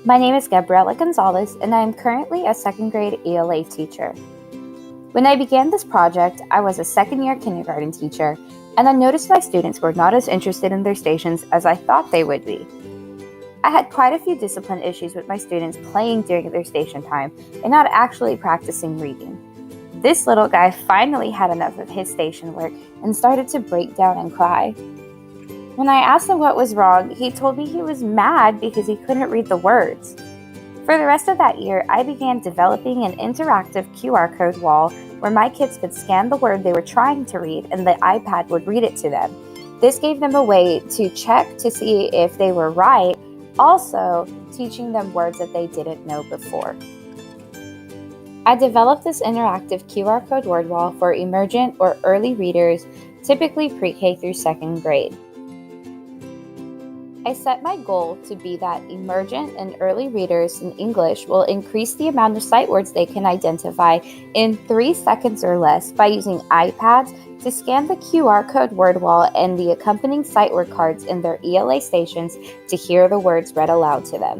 My name is Gabriela Gonzalez, and I am currently a second grade ELA teacher. When I began this project, I was a second-year kindergarten teacher, and I noticed my students were not as interested in their stations as I thought they would be. I had quite a few discipline issues with my students playing during their station time and not actually practicing reading. This little guy finally had enough of his station work and started to break down and cry. When I asked him what was wrong, he told me he was mad because he couldn't read the words. For the rest of that year, I began developing an interactive QR code wall where my kids could scan the word they were trying to read and the iPad would read it to them. This gave them a way to check to see if they were right, also teaching them words that they didn't know before. I developed this interactive QR code word wall for emergent or early readers, typically pre-K through second grade. I set my goal to be that emergent and early readers in English will increase the amount of sight words they can identify in 3 seconds or less by using iPads to scan the QR code word wall and the accompanying sight word cards in their ELA stations to hear the words read aloud to them.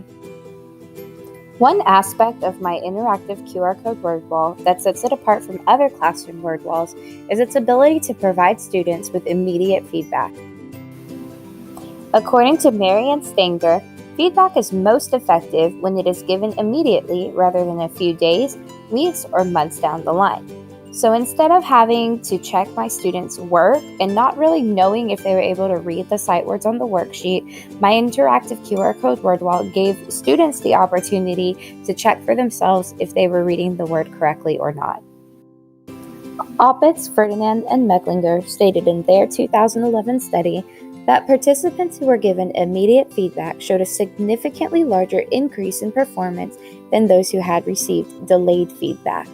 One aspect of my interactive QR code word wall that sets it apart from other classroom word walls is its ability to provide students with immediate feedback. According to Marianne Stanger, feedback is most effective when it is given immediately rather than a few days, weeks, or months down the line. So instead of having to check my students' work and not really knowing if they were able to read the sight words on the worksheet, my interactive QR code word wall gave students the opportunity to check for themselves if they were reading the word correctly or not. Opitz, Ferdinand, and Mecklinger stated in their 2011 study that participants who were given immediate feedback showed a significantly larger increase in performance than those who had received delayed feedback.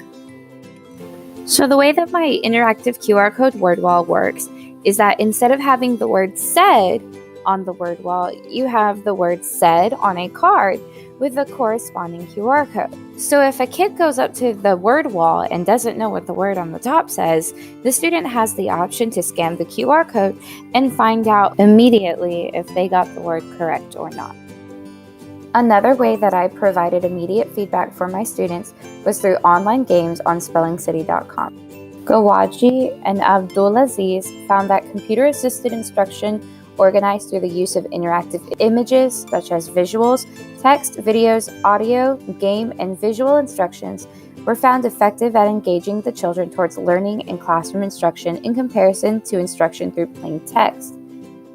So the way that my interactive QR code word wall works is that instead of having the word said on the word wall, you have the word said on a card with a corresponding QR code. So if a kid goes up to the word wall and doesn't know what the word on the top says, the student has the option to scan the QR code and find out immediately if they got the word correct or not. Another way that I provided immediate feedback for my students was through online games on spellingcity.com. Gawaji and Abdulaziz found that computer-assisted instruction organized through the use of interactive images such as visuals, text, videos, audio, game, and visual instructions were found effective at engaging the children towards learning and classroom instruction in comparison to instruction through plain text.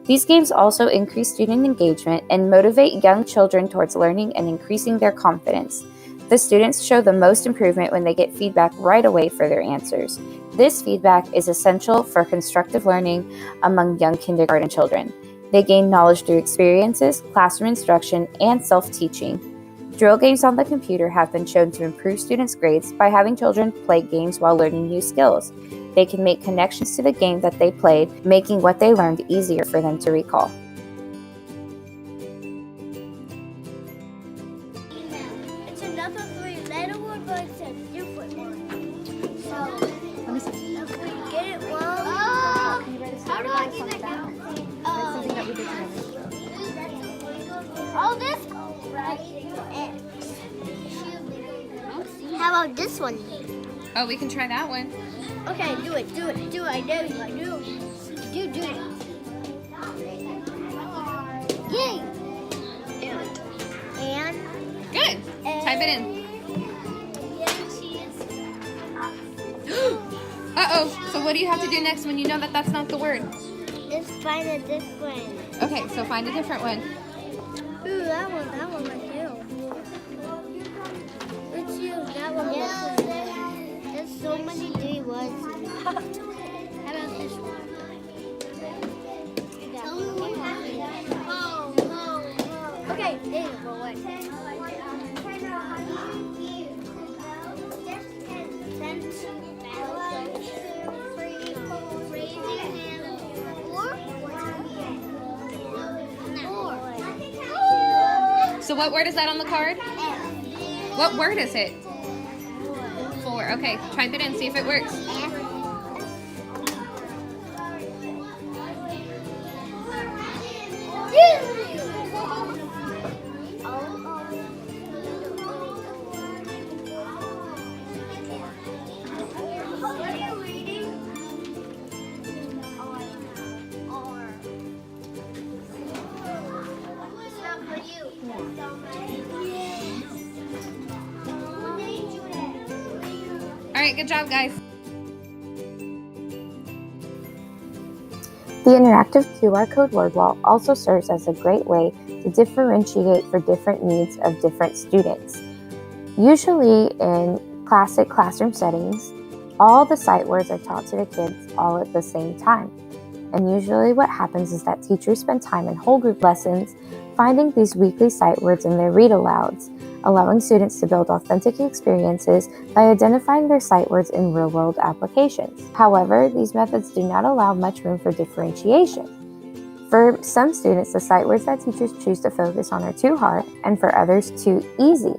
These games also increase student engagement and motivate young children towards learning and increasing their confidence. The students show the most improvement when they get feedback right away for their answers. This feedback is essential for constructive learning among young kindergarten children. They gain knowledge through experiences, classroom instruction, and self-teaching. Drill games on the computer have been shown to improve students' grades by having children play games while learning new skills. They can make connections to the game that they played, making what they learned easier for them to recall. It's another 3-letter word, but it's a different one. So, if we get it wrong, how do I get it down? Oh, this? How about this one? Oh, we can try that one. Okay, do it. I know you. Do it. Yay! And Good. Type it in. Uh-oh. So what do you have to do next when you know that that's not the word? Let's find a different. Okay, so find a different one. Ooh, that one right here. Let's use that one. Yeah, there's so many D words. How about this one? Okay, there you go. So what word is that on the card? What word is it? 4. Okay, type it in, see if it works. right, good job, guys. The interactive QR code word wall also serves as a great way to differentiate for different needs of different students. Usually in classic classroom settings, all the sight words are taught to the kids all at the same time. And usually what happens is that teachers spend time in whole group lessons finding these weekly sight words in their read alouds, allowing students to build authentic experiences by identifying their sight words in real-world applications. However, these methods do not allow much room for differentiation. For some students, the sight words that teachers choose to focus on are too hard, and for others, too easy.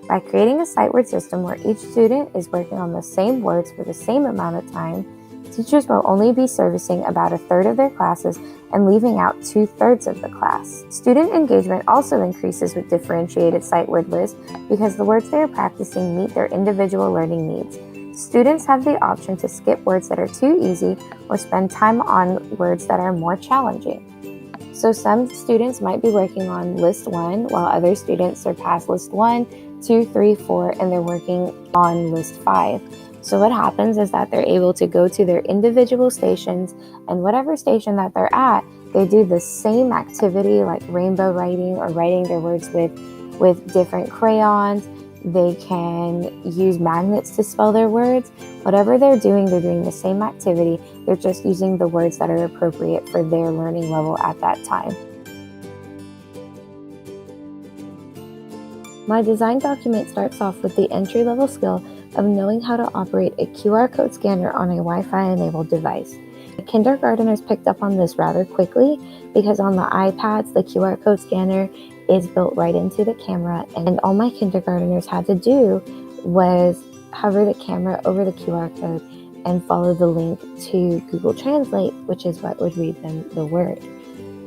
By creating a sight word system where each student is working on the same words for the same amount of time, teachers will only be servicing about a third of their classes and leaving out 2/3 of the class. Student engagement also increases with differentiated sight word lists because the words they are practicing meet their individual learning needs. Students have the option to skip words that are too easy or spend time on words that are more challenging. So some students might be working on list 1 while other students surpass list 1, 2, 3, 4, and they're working on list 5. So what happens is that they're able to go to their individual stations, and whatever station that they're at, they do the same activity like rainbow writing or writing their words with different crayons. They can use magnets to spell their words. Whatever they're doing the same activity. They're just using the words that are appropriate for their learning level at that time. My design document starts off with the entry-level skill of knowing how to operate a QR code scanner on a Wi-Fi enabled device. The kindergartners picked up on this rather quickly because on the iPads, the QR code scanner is built right into the camera, and all my kindergartners had to do was hover the camera over the QR code and follow the link to Google Translate, which is what would read them the word.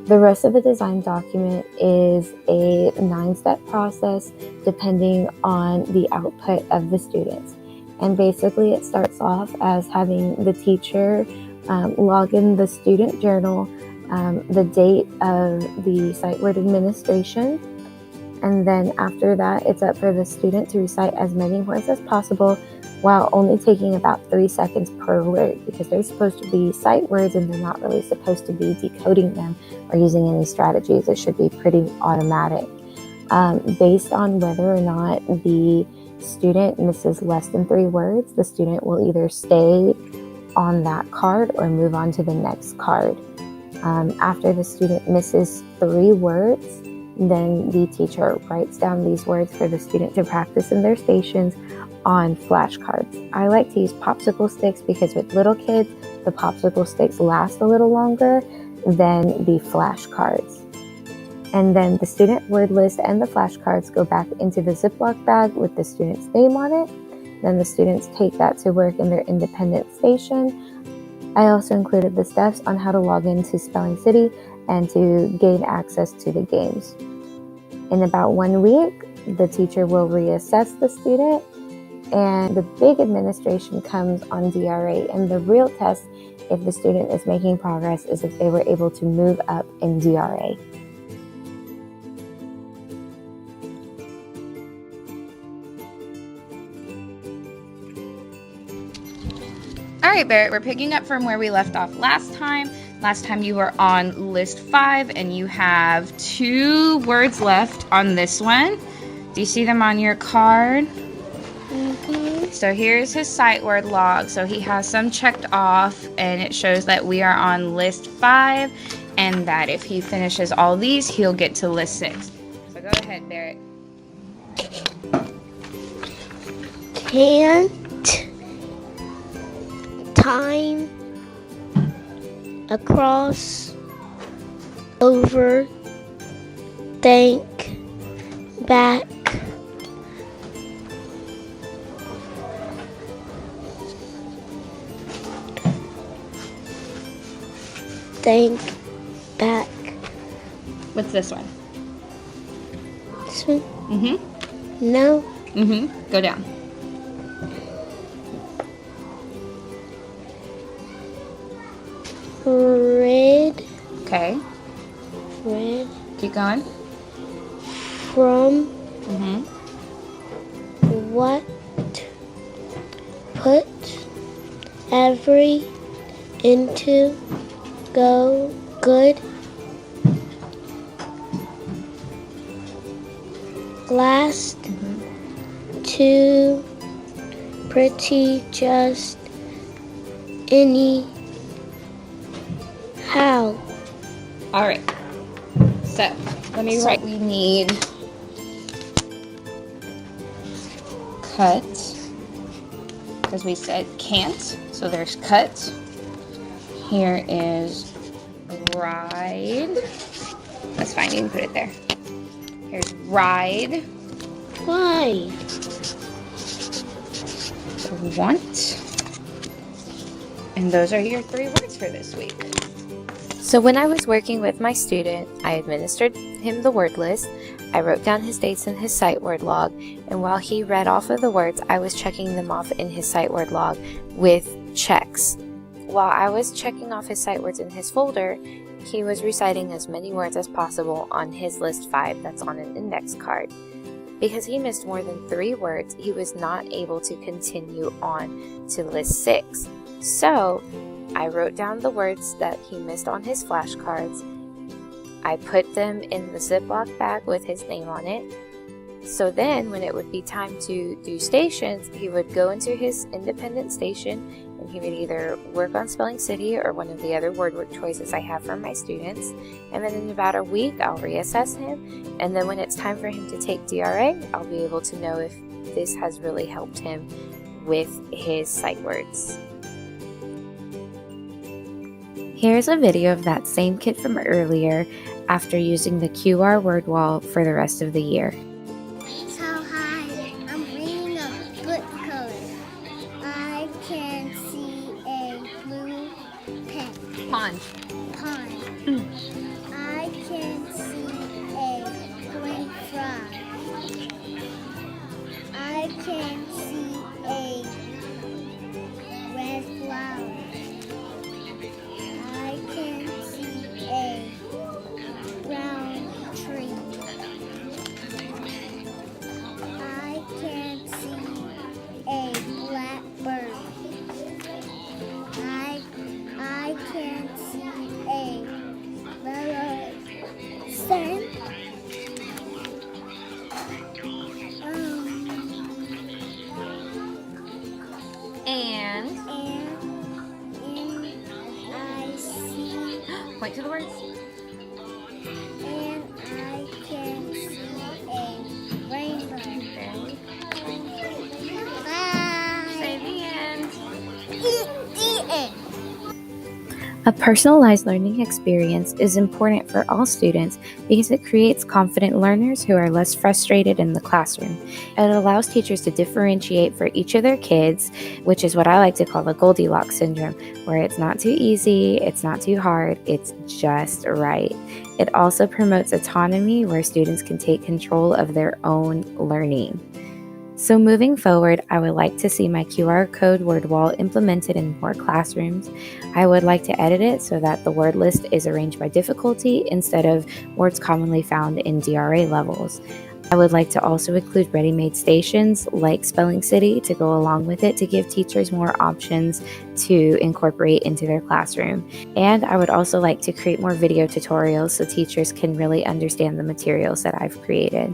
The rest of the design document is a 9-step process depending on the output of the students. And basically it starts off as having the teacher log in the student journal, the date of the sight word administration, and then after that it's up for the student to recite as many words as possible while only taking about 3 seconds per word, because they're supposed to be sight words and they're not really supposed to be decoding them or using any strategies. It should be pretty automatic. Based on whether or not the student misses less than 3 words, the student will either stay on that card or move on to the next card. After the student misses 3 words, then the teacher writes down these words for the student to practice in their stations on flashcards. I like to use popsicle sticks because with little kids, the popsicle sticks last a little longer than the flashcards. And then the student word list and the flashcards go back into the Ziploc bag with the student's name on it. Then the students take that to work in their independent station. I also included the steps on how to log into Spelling City and to gain access to the games. In about 1 week, the teacher will reassess the student, and the big administration comes on DRA, and the real test if the student is making progress is if they were able to move up in DRA. All right, Barrett, we're picking up from where we left off last time. Last time you were on list 5 and you have 2 words left on this one. Do you see them on your card? Mm-hmm. So here's his sight word log. So he has some checked off and it shows that we are on list 5 and that if he finishes all these, he'll get to list 6. So go ahead, Barrett. Can't time across over think back think back. What's this one? This one? Mm-hmm. No. Mm-hmm. Go down. Red. Okay. Red. Keep going. From Mm-hmm. what put, every, into, go, good, last, to, pretty, just, any, how. All right. So let me write. We need cut, because we said can't. So there's cut. Here is ride. That's fine. You can put it there. Here's ride. Why? Want. And those are your 3 words for this week. So when I was working with my student, I administered him the word list, I wrote down his dates in his sight word log, and while he read off of the words, I was checking them off in his sight word log with checks. While I was checking off his sight words in his folder, he was reciting as many words as possible on his list 5 that's on an index card. Because he missed more than 3 words, he was not able to continue on to list 6. So, I wrote down the words that he missed on his flashcards. I put them in the Ziploc bag with his name on it. So then, when it would be time to do stations, he would go into his independent station and he would either work on Spelling City or one of the other word work choices I have for my students. And then in about a week, I'll reassess him. And then when it's time for him to take DRA, I'll be able to know if this has really helped him with his sight words. Here's a video of that same kid from earlier after using the QR word wall for the rest of the year. So hi, I'm reading a book color. I can see a blue pen. Pond. Pond. I can see a green frog. I can see a red flower. I can see a brown tree. I can see a blackbird. I can see a little sun. And I see, point to the words. and I can see a rainbow. Bye. Say the end. The end. A personalized learning experience is important for all students because it creates confident learners who are less frustrated in the classroom. It allows teachers to differentiate for each of their kids, which is what I like to call the Goldilocks syndrome, where it's not too easy, it's not too hard, it's just right. It also promotes autonomy where students can take control of their own learning. So moving forward, I would like to see my QR code word wall implemented in more classrooms. I would like to edit it so that the word list is arranged by difficulty instead of words commonly found in DRA levels. I would like to also include ready-made stations like Spelling City to go along with it to give teachers more options to incorporate into their classroom. And I would also like to create more video tutorials so teachers can really understand the materials that I've created.